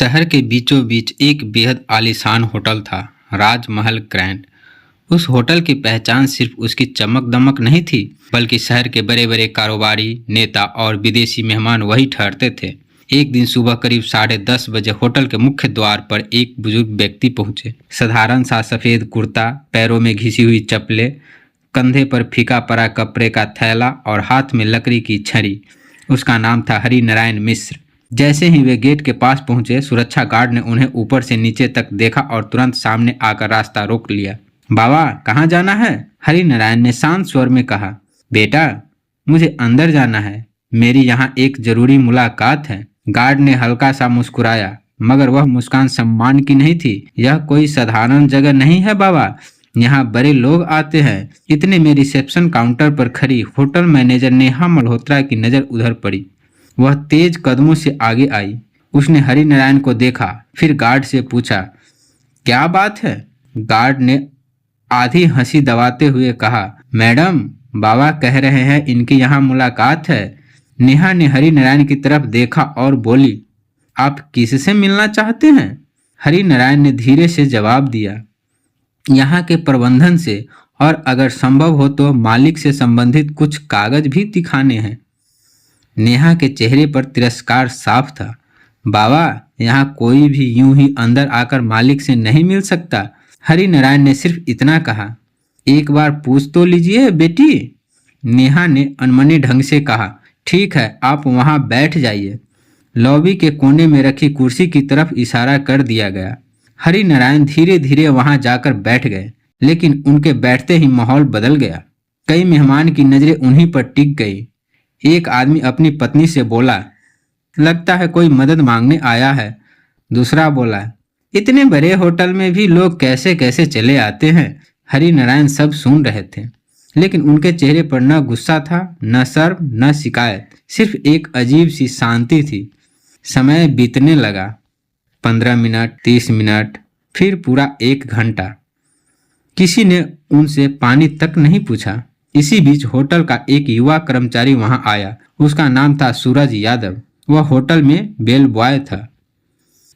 शहर के बीचों बीच एक बेहद आलीशान होटल था, राजमहल ग्रैंड। उस होटल की पहचान सिर्फ उसकी चमक दमक नहीं थी, बल्कि शहर के बड़े बड़े कारोबारी, नेता और विदेशी मेहमान वही ठहरते थे। एक दिन सुबह करीब 10:30 बजे होटल के मुख्य द्वार पर एक बुजुर्ग व्यक्ति पहुंचे। साधारण सा सफेद कुर्ता, पैरों में घिसी हुई चप्पलें, कंधे पर फीका पड़ा कपड़े का थैला और हाथ में लकड़ी की छड़ी। उसका नाम था हरि नारायण मिश्र। जैसे ही वे गेट के पास पहुंचे, सुरक्षा गार्ड ने उन्हें ऊपर से नीचे तक देखा और तुरंत सामने आकर रास्ता रोक लिया। बाबा, कहाँ जाना है? हरि नारायण ने शांत स्वर में कहा। बेटा, मुझे अंदर जाना है, मेरी यहाँ एक जरूरी मुलाकात है। गार्ड ने हल्का सा मुस्कुराया, मगर वह मुस्कान सम्मान की नहीं थी। यह कोई साधारण जगह नहीं है बाबा, यहाँ बड़े लोग आते हैं। इतने में रिसेप्शन काउंटर पर खड़ी होटल मैनेजर नेहा मल्होत्रा की नजर उधर पड़ी। वह तेज कदमों से आगे आई। उसने हरि नारायण को देखा, फिर गार्ड से पूछा, क्या बात है? गार्ड ने आधी हंसी दबाते हुए कहा, मैडम, बाबा कह रहे हैं इनकी यहाँ मुलाकात है। नेहा ने हरि नारायण की तरफ देखा और बोली, आप किससे मिलना चाहते हैं? हरि नारायण ने धीरे से जवाब दिया, यहाँ के प्रबंधन से, और अगर संभव हो तो मालिक से संबंधित कुछ कागज भी दिखाने हैं। नेहा के चेहरे पर तिरस्कार साफ था। बाबा, यहाँ कोई भी यूं ही अंदर आकर मालिक से नहीं मिल सकता। हरि नारायण ने सिर्फ इतना कहा, एक बार पूछ तो लीजिए बेटी। नेहा ने अनमने ढंग से कहा, ठीक है, आप वहाँ बैठ जाइए। लॉबी के कोने में रखी कुर्सी की तरफ इशारा कर दिया गया। हरि नारायण धीरे धीरे वहां जाकर बैठ गए, लेकिन उनके बैठते ही माहौल बदल गया। कई मेहमान की नजरें उन्हीं पर टिक गई। एक आदमी अपनी पत्नी से बोला, लगता है कोई मदद मांगने आया है। दूसरा बोला, इतने बड़े होटल में भी लोग कैसे कैसे चले आते हैं। हरि नारायण सब सुन रहे थे, लेकिन उनके चेहरे पर न गुस्सा था, न शर्म, न शिकायत, सिर्फ एक अजीब सी शांति थी। समय बीतने लगा। 15 मिनट, 30 मिनट, फिर पूरा 1 घंटा। किसी ने उनसे पानी तक नहीं पूछा। इसी बीच होटल का एक युवा कर्मचारी वहां आया। उसका नाम था सूरज यादव। वह होटल में बेल बॉय था।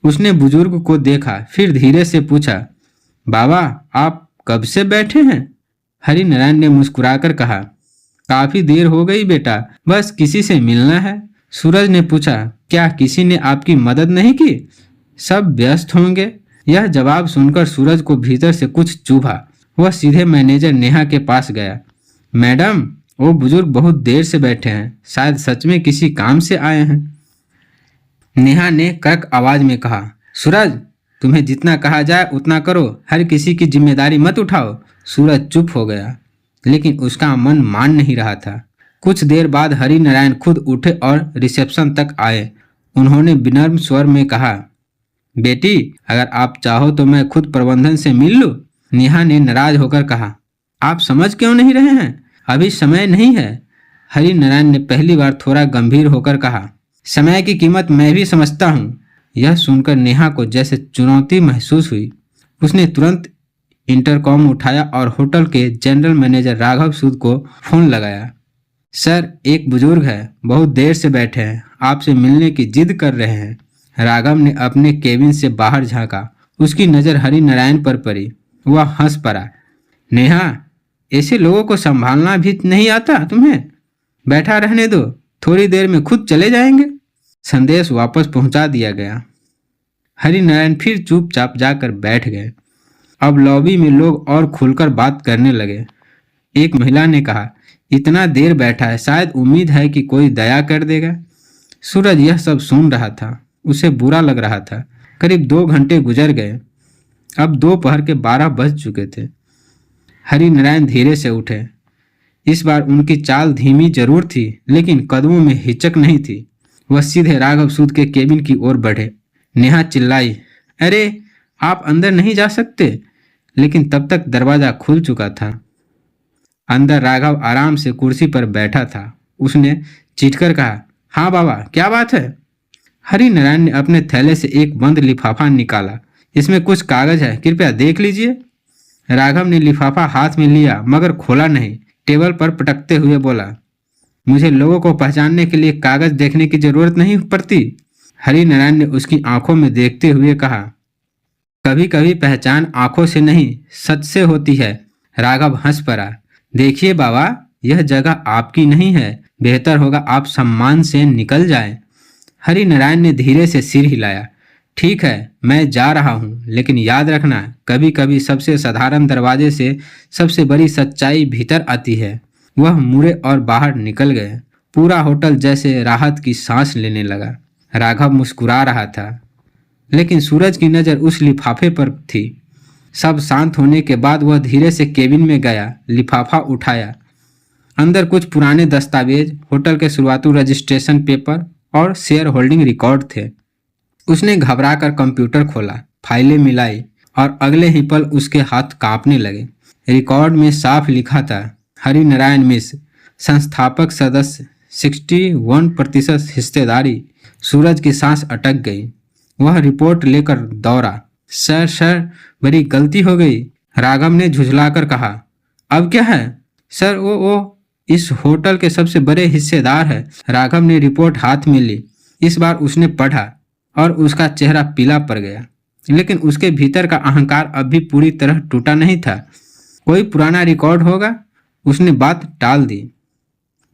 उसने बुजुर्ग को देखा, फिर धीरे से पूछा, बाबा, आप कब से बैठे हैं? हरि नारायण ने मुस्कुराकर कहा, काफी देर हो गई बेटा, बस किसी से मिलना है। सूरज ने पूछा, क्या किसी ने आपकी मदद नहीं की? सब व्यस्त होंगे। यह जवाब सुनकर सूरज को भीतर से कुछ चुभा। वह सीधे मैनेजर नेहा के पास गया। मैडम, वो बुजुर्ग बहुत देर से बैठे हैं, शायद सच में किसी काम से आए हैं। नेहा ने कड़क आवाज में कहा, सूरज, तुम्हें जितना कहा जाए उतना करो, हर किसी की जिम्मेदारी मत उठाओ। सूरज चुप हो गया, लेकिन उसका मन मान नहीं रहा था। कुछ देर बाद हरि नारायण खुद उठे और रिसेप्शन तक आए। उन्होंने विनम्र स्वर में कहा, बेटी, अगर आप चाहो तो मैं खुद प्रबंधन से मिल लूं। नेहा ने नाराज होकर कहा, आप समझ क्यों नहीं रहे हैं? अभी समय नहीं है। हरि नारायण ने पहली बार थोड़ा गंभीर होकर कहा, समय की कीमत मैं भी समझता हूँ। यह सुनकर नेहा को जैसे चुनौती महसूस हुई। उसने तुरंत इंटरकॉम उठाया और होटल के जनरल मैनेजर राघव सूद को फोन लगाया। सर, एक बुजुर्ग है, बहुत देर से बैठे हैं, आपसे मिलने की जिद कर रहे हैं। राघव ने अपने केबिन से बाहर झांका। उसकी नज़र हरि नारायण पर पड़ी। वह हंस पड़ा। नेहा, ऐसे लोगों को संभालना भी नहीं आता तुम्हें? बैठा रहने दो, थोड़ी देर में खुद चले जाएंगे। संदेश वापस पहुंचा दिया गया। हरि नारायण फिर चुपचाप जाकर बैठ गए। अब लॉबी में लोग और खुलकर बात करने लगे। एक महिला ने कहा, इतना देर बैठा है, शायद उम्मीद है कि कोई दया कर देगा। सूरज यह सब सुन रहा था। उसे बुरा लग रहा था। करीब 2 घंटे गुजर गए। अब दोपहर के 12 बज चुके थे। हरि नारायण धीरे से उठे। इस बार उनकी चाल धीमी जरूर थी, लेकिन कदमों में हिचक नहीं थी। वह सीधे राघव सूद के केबिन की ओर बढ़े। नेहा चिल्लाई, अरे, आप अंदर नहीं जा सकते। लेकिन तब तक दरवाजा खुल चुका था। अंदर राघव आराम से कुर्सी पर बैठा था। उसने चीखकर कहा, हाँ बाबा, क्या बात है? हरि नारायण ने अपने थैले से एक बंद लिफाफा निकाला। इसमें कुछ कागज है, कृपया देख लीजिए। राघव ने लिफाफा हाथ में लिया, मगर खोला नहीं। टेबल पर पटकते हुए बोला, मुझे लोगों को पहचानने के लिए कागज देखने की जरूरत नहीं पड़ती। हरिनारायण ने उसकी आंखों में देखते हुए कहा, कभी कभी पहचान आंखों से नहीं सच से होती है। राघव हंस पड़ा। देखिए बाबा, यह जगह आपकी नहीं है, बेहतर होगा आप सम्मान से निकल जाएं। हरिनारायण ने धीरे से सिर हिलाया। ठीक है, मैं जा रहा हूँ, लेकिन याद रखना, कभी कभी सबसे साधारण दरवाजे से सबसे बड़ी सच्चाई भीतर आती है। वह मुड़े और बाहर निकल गए। पूरा होटल जैसे राहत की सांस लेने लगा। राघव मुस्कुरा रहा था, लेकिन सूरज की नज़र उस लिफाफे पर थी। सब शांत होने के बाद वह धीरे से केबिन में गया, लिफाफा उठाया। अंदर कुछ पुराने दस्तावेज, होटल के शुरुआती रजिस्ट्रेशन पेपर और शेयर होल्डिंग रिकॉर्ड थे। उसने घबराकर कंप्यूटर खोला, फाइलें मिलाई और अगले ही पल उसके हाथ कांपने लगे। रिकॉर्ड में साफ लिखा था, हरिनारायण मिश्र, संस्थापक सदस्य, 61% हिस्सेदारी। सूरज की सांस अटक गई। वह रिपोर्ट लेकर दौड़ा। सर, बड़ी गलती हो गई, राघव ने झुझलाकर कहा। अब क्या है? सर, वो इस होटल के सबसे बड़े हिस्सेदार है। राघव ने रिपोर्ट हाथ में ली। इस बार उसने पढ़ा और उसका चेहरा पीला पड़ गया, लेकिन उसके भीतर का अहंकार अब भी पूरी तरह टूटा नहीं था। कोई पुराना रिकॉर्ड होगा, उसने बात टाल दी।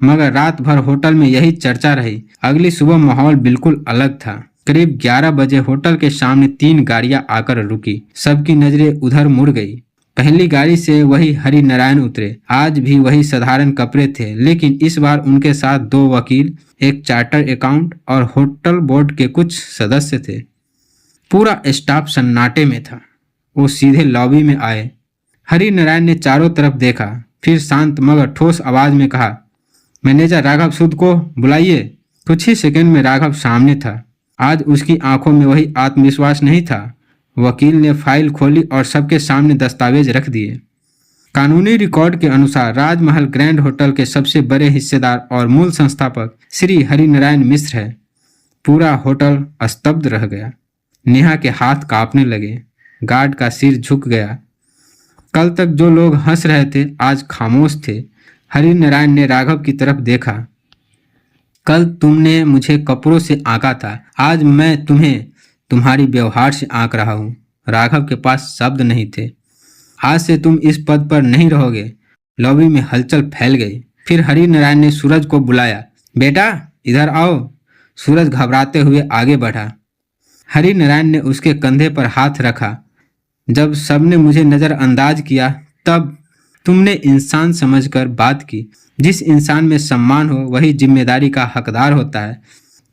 मगर रात भर होटल में यही चर्चा रही। अगली सुबह माहौल बिल्कुल अलग था। करीब 11 बजे होटल के सामने 3 गाड़ियां आकर रुकी। सबकी नजरें उधर मुड़ गई। पहली गाड़ी से वही हरिनारायण उतरे। आज भी वही साधारण कपड़े थे, लेकिन इस बार उनके साथ 2 वकील, एक चार्टर अकाउंट और होटल बोर्ड के कुछ सदस्य थे। पूरा स्टाफ सन्नाटे में था। वो सीधे लॉबी में आए। हरिनारायण ने चारों तरफ देखा, फिर शांत मगर ठोस आवाज में कहा, मैनेजर राघव सूद को बुलाइए। कुछ ही सेकंड में राघव सामने था। आज उसकी आंखों में वही आत्मविश्वास नहीं था। वकील ने फाइल खोली और सबके सामने दस्तावेज रख दिए। कानूनी रिकॉर्ड के अनुसार राजमहल ग्रैंड होटल के सबसे बड़े हिस्सेदार और मूल संस्थापक श्री हरिनारायण मिश्र है। पूरा होटल स्तब्ध रह गया। नेहा के हाथ कांपने लगे। गार्ड का सिर झुक गया। कल तक जो लोग हंस रहे थे आज खामोश थे। हरिनारायण ने राघव की तरफ देखा। कल तुमने मुझे कपड़ों से आंका था, आज मैं तुम्हें तुम्हारी व्यवहार से आंक रहा हूँ। राघव के पास शब्द नहीं थे। आज से तुम इस पद पर नहीं रहोगे। लॉबी में हलचल फैल गई। फिर हरिनारायण ने सूरज को बुलाया। बेटा, इधर आओ। सूरज घबराते हुए आगे बढ़ा। हरिनारायण ने उसके कंधे पर हाथ रखा। जब सबने मुझे नज़रअंदाज किया, तब तुमने इंसान समझकर बात की। जिस इंसान में सम्मान हो वही जिम्मेदारी का हकदार होता है।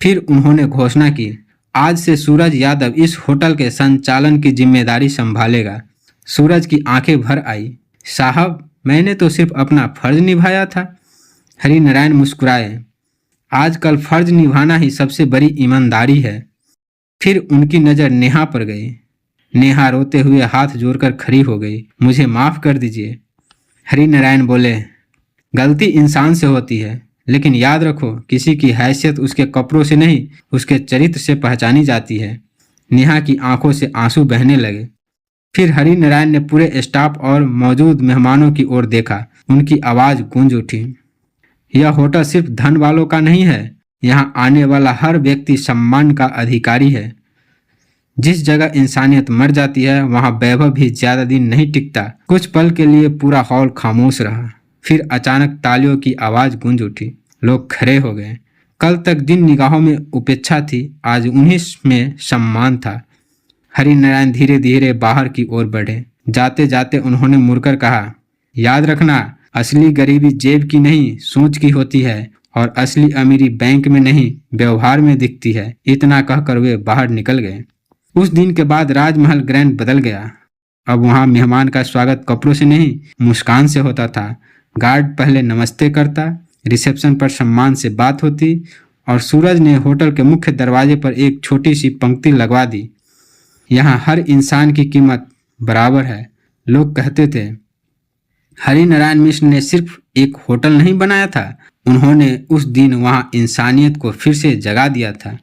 फिर उन्होंने घोषणा की, आज से सूरज यादव इस होटल के संचालन की जिम्मेदारी संभालेगा। सूरज की आंखें भर आई। साहब, मैंने तो सिर्फ अपना फर्ज निभाया था। हरिनारायण मुस्कुराए। आजकल फर्ज निभाना ही सबसे बड़ी ईमानदारी है। फिर उनकी नज़र नेहा पर गई। नेहा रोते हुए हाथ जोड़कर खड़ी हो गई। मुझे माफ़ कर दीजिए। हरिनारायण बोले, गलती इंसान से होती है, लेकिन याद रखो, किसी की हैसियत उसके कपड़ों से नहीं, उसके चरित्र से पहचानी जाती है। नेहा की आंखों से आंसू बहने लगे। फिर हरिनारायण ने पूरे स्टाफ और मौजूद मेहमानों की ओर देखा। उनकी आवाज़ गूंज उठी। यह होटल सिर्फ धन वालों का नहीं है। यहाँ आने वाला हर व्यक्ति सम्मान का अधिकारी है। जिस जगह इंसानियत मर जाती है वहाँ वैभव भी ज्यादा दिन नहीं टिकता। कुछ पल के लिए पूरा हॉल खामोश रहा। फिर अचानक तालियों की आवाज गूंज उठी। लोग खड़े हो गए। कल तक जिन निगाहों में उपेक्षा थी, आज उन्हीं में सम्मान था। हरिनारायण धीरे धीरे बाहर की ओर बढ़े। जाते जाते उन्होंने मुड़कर कहा, याद रखना, असली गरीबी जेब की नहीं, सोच की होती है, और असली अमीरी बैंक में नहीं, व्यवहार में दिखती है। इतना कहकर वे बाहर निकल गए। उस दिन के बाद राजमहल ग्रैंड बदल गया। अब वहाँ मेहमान का स्वागत कपड़ों से नहीं, मुस्कान से होता था। गार्ड पहले नमस्ते करता, रिसेप्शन पर सम्मान से बात होती, और सूरज ने होटल के मुख्य दरवाजे पर एक छोटी सी पंक्ति लगवा दी, यहाँ हर इंसान की कीमत बराबर है। लोग कहते थे, हरिनारायण मिश्र ने सिर्फ एक होटल नहीं बनाया था, उन्होंने उस दिन वहाँ इंसानियत को फिर से जगा दिया था।